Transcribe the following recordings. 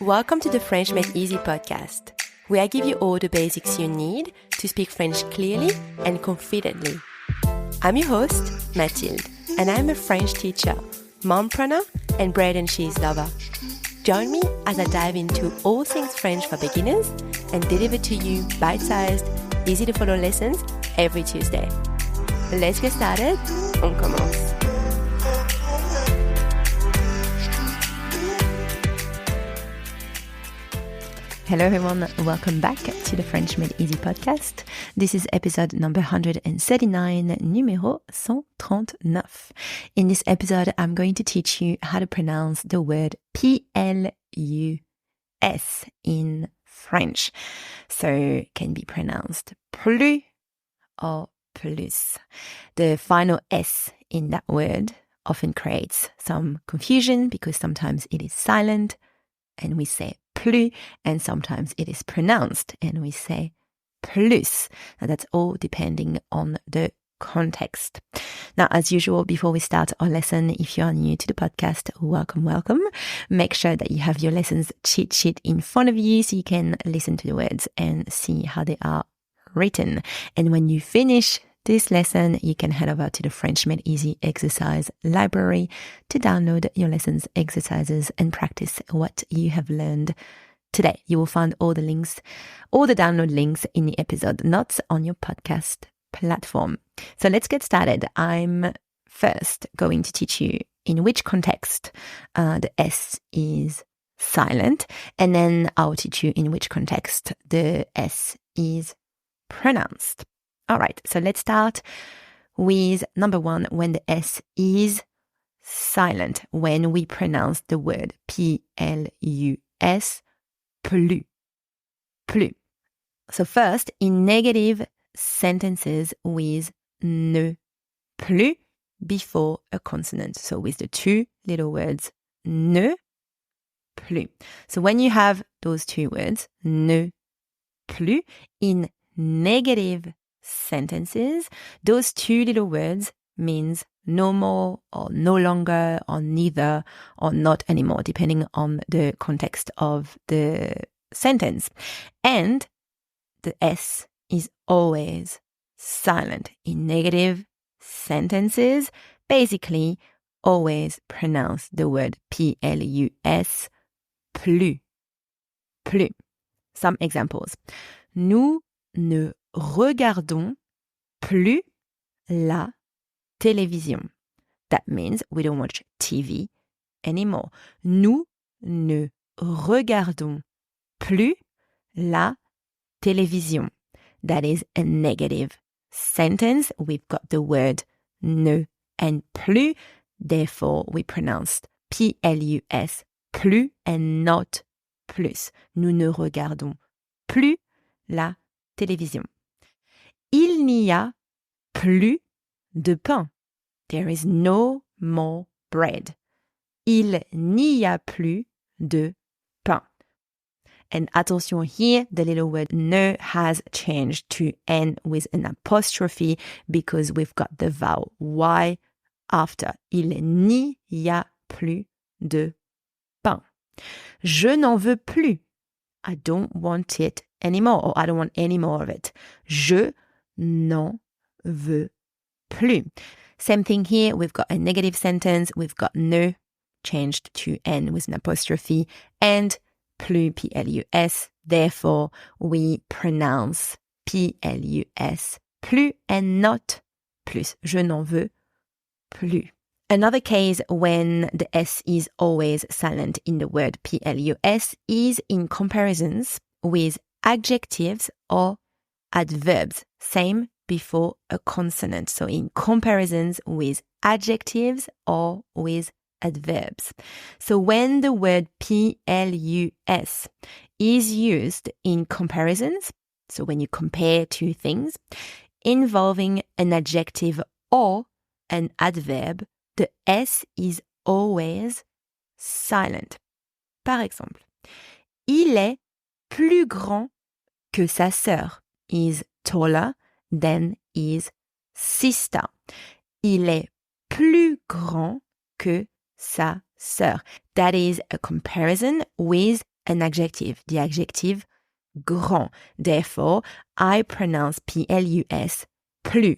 Welcome to the French Made Easy podcast, where I give you all the basics you need to speak French clearly and confidently. I'm your host, Mathilde, and I'm a French teacher, mompreneur, and bread and cheese lover. Join me as I dive into all things French for beginners and deliver to you bite-sized, easy-to-follow lessons every Tuesday. Let's get started. On commence. Hello everyone, welcome back to the French Made Easy podcast. This is episode number 139, numéro 139. In this episode, I'm going to teach you how to pronounce the word plys in French. So it can be pronounced plus or plus. The final S in that word often creates some confusion because sometimes it is silent and we say plus, and sometimes it is pronounced and we say plus. Now that's all depending on the context. Now, as usual, before we start our lesson, if you are new to the podcast, welcome. Make sure that you have your lessons cheat sheet in front of you so you can listen to the words and see how they are written. And when you finish this lesson, you can head over to the French Made Easy exercise library to download your lessons, exercises, and practice what you have learned today. You will find all the links, all the download links in the episode notes on your podcast platform. So let's get started. I'm first going to teach you in which context the S is silent, and then I'll teach you in which context the S is pronounced. All right, so let's start with number one, when the S is silent, when we pronounce the word plus, plus. So first, in negative sentences with ne plus before a consonant. So with the two little words ne plus. So when you have those two words, ne plus, in negative sentences, those two little words means no more or no longer or neither or not anymore, depending on the context of the sentence. And the S is always silent. In negative sentences, basically always pronounce the word plus, plus. Some examples. Nous ne regardons plus la télévision. That means we don't watch TV anymore. Nous ne regardons plus la télévision. That is a negative sentence. We've got the word ne and plus. Therefore, we pronounced plus, plus and not plus. Nous ne regardons plus la télévision. Il n'y a plus de pain. There is no more bread. Il n'y a plus de pain. And attention here, the little word ne has changed to N with an apostrophe because we've got the vowel Y after. Il n'y a plus de pain. Je n'en veux plus. I don't want it anymore, or I don't want any more of it. Je n'en veux plus. Same thing here. We've got a negative sentence. We've got ne changed to N with an apostrophe and plus, plus. Therefore, we pronounce plus, plus and not plus. Je n'en veux plus. Another case when the S is always silent in the word plus is in comparisons with adjectives or adverbs. Same before a consonant. So in comparisons with adjectives or with adverbs. So when the word plus is used in comparisons, so when you compare two things involving an adjective or an adverb, the S is always silent. Par exemple, il est plus grand que sa sœur. Is taller than his sister. Il est plus grand que sa sœur. That is a comparison with an adjective, the adjective grand. Therefore, I pronounce plus, plus.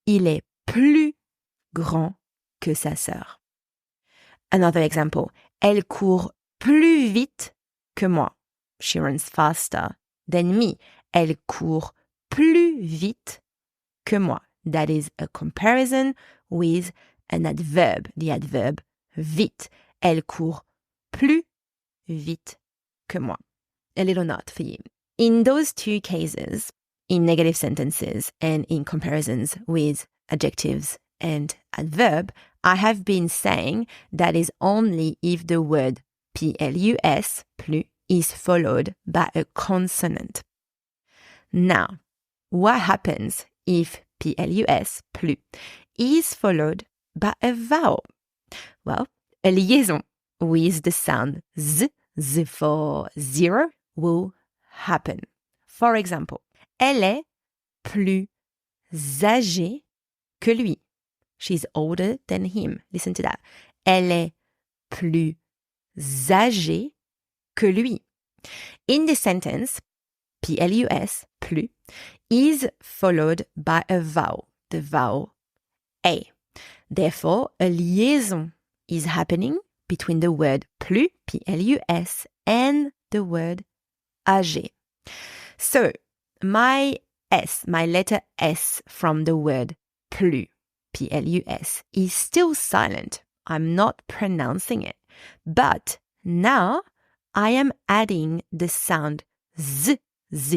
Il est plus grand que sa sœur. Another example. Elle court plus vite que moi. She runs faster than me. Elle court plus vite que moi. That is a comparison with an adverb, the adverb vite. Elle court plus vite que moi. A little note for you. In those two cases, in negative sentences and in comparisons with adjectives and adverb, I have been saying that is only if the word plus, plus, is followed by a consonant. Now, what happens if plus, plus, is followed by a vowel? Well, a liaison with the sound z for zero, will happen. For example, elle est plus âgée que lui. She's older than him. Listen to that. Elle est plus âgée que lui. In this sentence, plus, plus, is followed by a vowel, the vowel A. Therefore, a liaison is happening between the word plus, plus, and the word âgé. So, my letter S from the word plus, plus, is still silent. I'm not pronouncing it. But now I am adding the sound z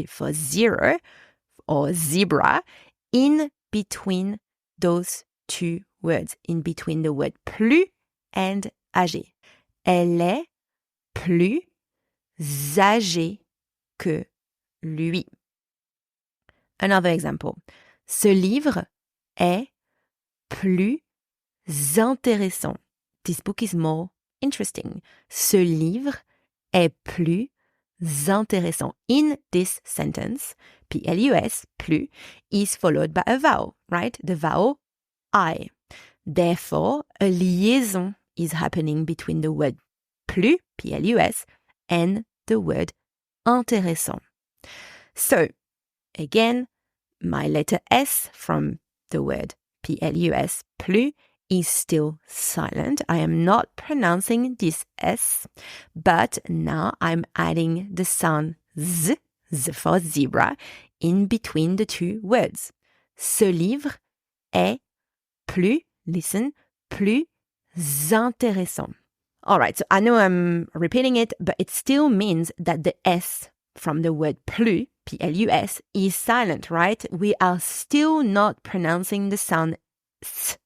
for zero or zebra in between those two words, in between the word plus and âgé. Elle est plus âgée que lui. Another example. Ce livre est plus intéressant. This book is more interesting. Ce livre est plus intéressant. In this sentence, plus, plus, is followed by a vowel, right? The vowel I. Therefore, a liaison is happening between the word plus, plus, and the word intéressant. So, again, my letter S from the word plus, plus, is still silent. I am not pronouncing this S, but now I'm adding the sound z for zebra, in between the two words. Ce livre est plus, listen, plus intéressant. All right, so I know I'm repeating it, but it still means that the S from the word plus, plus, is silent, right? We are still not pronouncing the sound s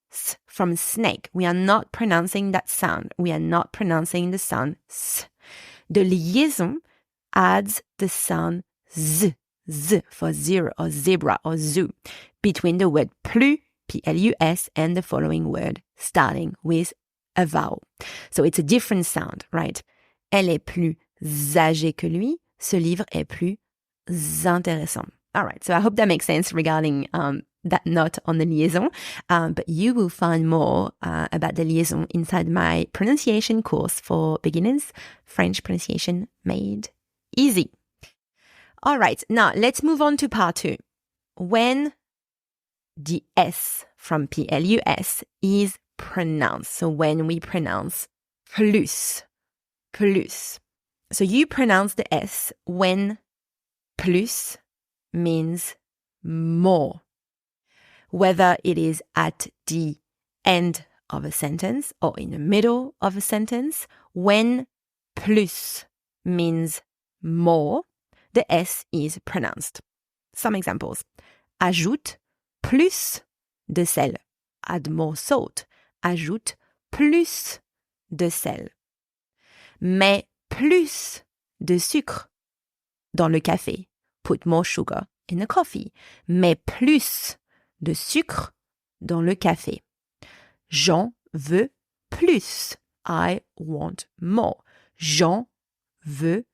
from snake. We are not pronouncing that sound. We are not pronouncing the sound s. The liaison adds the sound z for zero or zebra or zoo between the word plus, plus, and the following word starting with a vowel. So it's a different sound, right? Elle est plus âgée que lui. Ce livre est plus intéressant. All right, so I hope that makes sense regarding that note on the liaison. But you will find more about the liaison inside my pronunciation course for beginners, French pronunciation made easy. All right, now let's move on to part 2. When the S from plus is pronounced. So when we pronounce plus. So you pronounce the S when plus means more. Whether it is at the end of a sentence or in the middle of a sentence, when plus means more, the S is pronounced. Some examples. Ajoute plus de sel. Add more salt. Ajoute plus de sel. Mets plus de sucre dans le café. Put more sugar in the coffee. Mets plus de sucre dans le café. J'en veux plus. I want more. J'en veux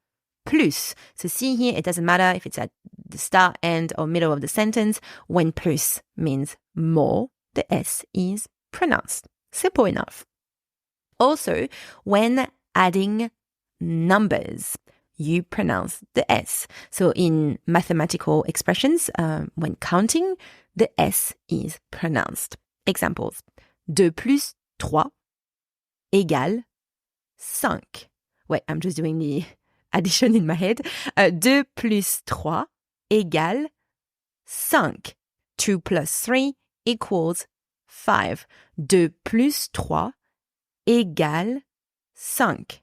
plus. So see here, it doesn't matter if it's at the start, end, or middle of the sentence. When plus means more, the S is pronounced. Simple enough. Also, when adding numbers, you pronounce the S. So in mathematical expressions, when counting, the S is pronounced. Examples. 2 plus 3 égale 5. Wait, I'm just doing the addition in my head. 2 plus 3 égale 5. 2 plus 3 equals 5. 2 plus 3 égale 5.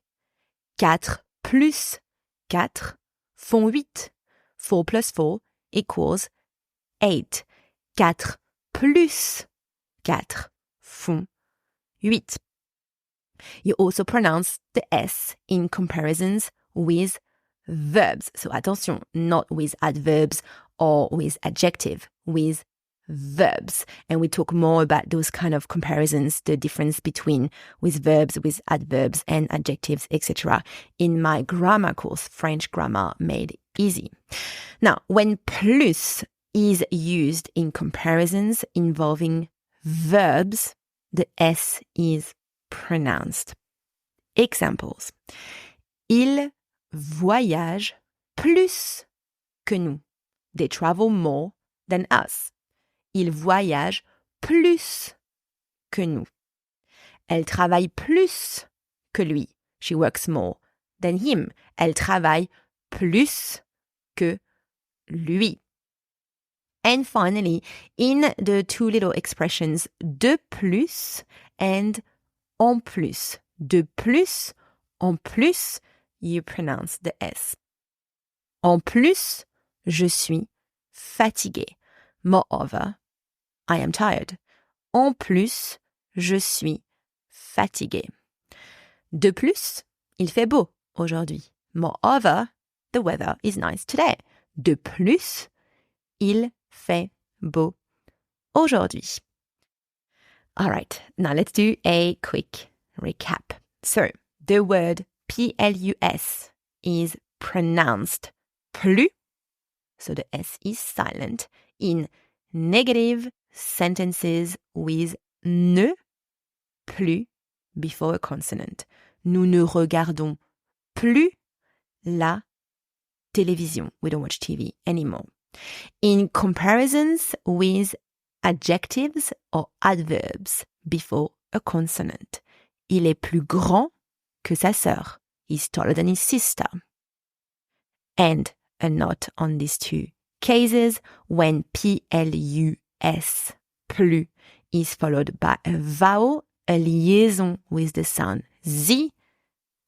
4 plus 4 font 8. 4 plus 4 equals 8. 4 plus 4 font 8. You also pronounce the S in comparisons with verbs. So attention, not with adverbs or with adjective, with verbs. And we talk more about those kind of comparisons, the difference between with verbs, with adverbs and adjectives, etc. in my grammar course, French Grammar Made Easy. Now, when plus is used in comparisons involving verbs, the S is pronounced. Examples. Ils voyagent plus que nous. They travel more than us. Il voyage plus que nous. Elle travaille plus que lui. She works more than him. Elle travaille plus que lui. And finally, in the two little expressions de plus and en plus. De plus, en plus, you pronounce the S. En plus, je suis fatigué. Moreover, I am tired. En plus, je suis fatigué. De plus, il fait beau aujourd'hui. Moreover, the weather is nice today. De plus, il fait beau aujourd'hui. All right, now let's do a quick recap. So, the word plus is pronounced plus, so the S is silent, in negative sentences with ne plus before a consonant. Nous ne regardons plus la télévision. We don't watch TV anymore. In comparisons with adjectives or adverbs before a consonant. Il est plus grand que sa sœur. He's taller than his sister. And a note on these two cases, when plus, plus, is followed by a vowel, a liaison with the sound Z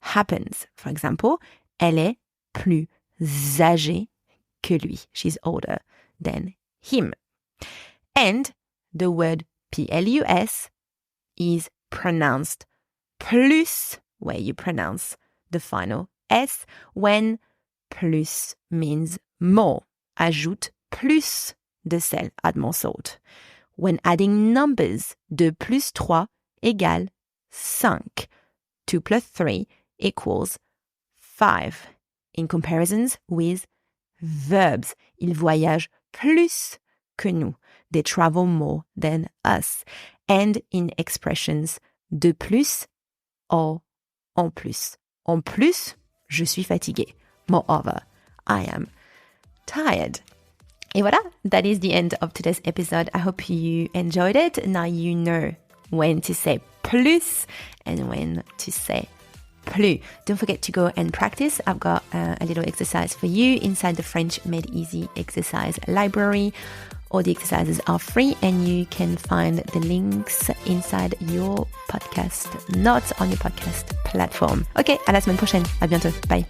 happens. For example, elle est plus âgée que lui. She's older than him. And the word plus is pronounced plus, where you pronounce the final S, when plus means more. Ajoute plus de sel, add more salt. When adding numbers, 2 plus 3 égale 5. 2 plus 3 equals 5. In comparisons with verbs, ils voyagent plus que nous. They travel more than us. And in expressions, de plus or en plus. En plus, je suis fatigué. Moreover, I am tired. Et voilà, that is the end of today's episode. I hope you enjoyed it. Now you know when to say plus and when to say plus. Don't forget to go and practice. I've got a little exercise for you inside the French Made Easy exercise library. All the exercises are free and you can find the links inside your podcast notes on your podcast platform. Ok, à la semaine prochaine. À bientôt. Bye.